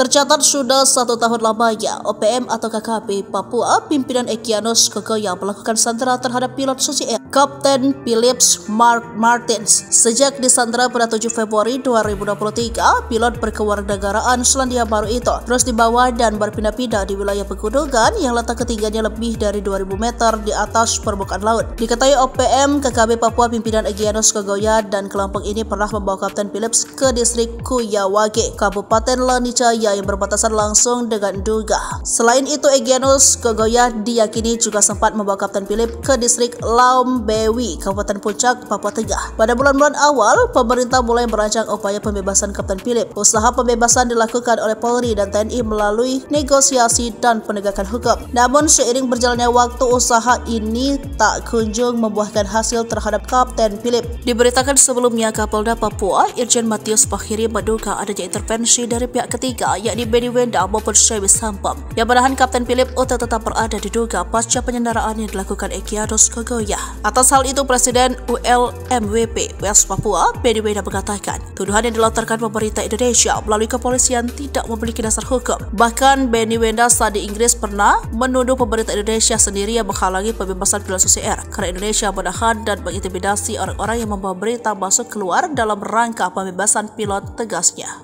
Tercatat sudah 1 tahun lamanya OPM atau KKP Papua pimpinan Egyanus Kogoya melakukan sandera terhadap pilot Susi Air Kapten Philips Martins. Sejak disandera pada 7 Februari 2023, pilot berkewarganegaraan Selandia Baru itu terus dibawa dan berpindah-pindah di wilayah pegunungan yang letak ketinggiannya lebih dari 2000 meter di atas permukaan laut. Diketahui OPM KKP Papua pimpinan Egyanus Kogoya dan kelompok ini pernah membawa Kapten Philips ke distrik Kuyawage, Kabupaten Lanijaya yang berbatasan langsung dengan Duga. Selain itu, Egyanus Kogoya diyakini juga sempat membawa Kapten Philip ke distrik Laumbewi, Kabupaten Puncak, Papua Tengah. Pada bulan-bulan awal, pemerintah mulai merancang upaya pembebasan Kapten Philip. Usaha pembebasan dilakukan oleh Polri dan TNI melalui negosiasi dan penegakan hukum. Namun, seiring berjalannya waktu, usaha ini tak kunjung membuahkan hasil terhadap Kapten Philip. Diberitakan sebelumnya, Kapolda Papua, Irjen Matius Pakhiri menduga adanya intervensi dari pihak ketiga yakni Benny Wenda maupun Shewi Sampam yang menahan Kapten Philip untuk tetap berada di Duga pasca penyanderaan yang dilakukan Egyanus Kogoya. Atas hal itu, Presiden ULMWP West Papua, Benny Wenda mengatakan tuduhan yang dilontarkan pemerintah Indonesia melalui kepolisian tidak memiliki dasar hukum. Bahkan Benny Wenda saat di Inggris pernah menuduh pemerintah Indonesia sendiri yang menghalangi pembebasan pilot Susi Air karena Indonesia menahan dan mengintimidasi orang-orang yang membawa berita masuk keluar dalam rangka pembebasan pilot, tegasnya.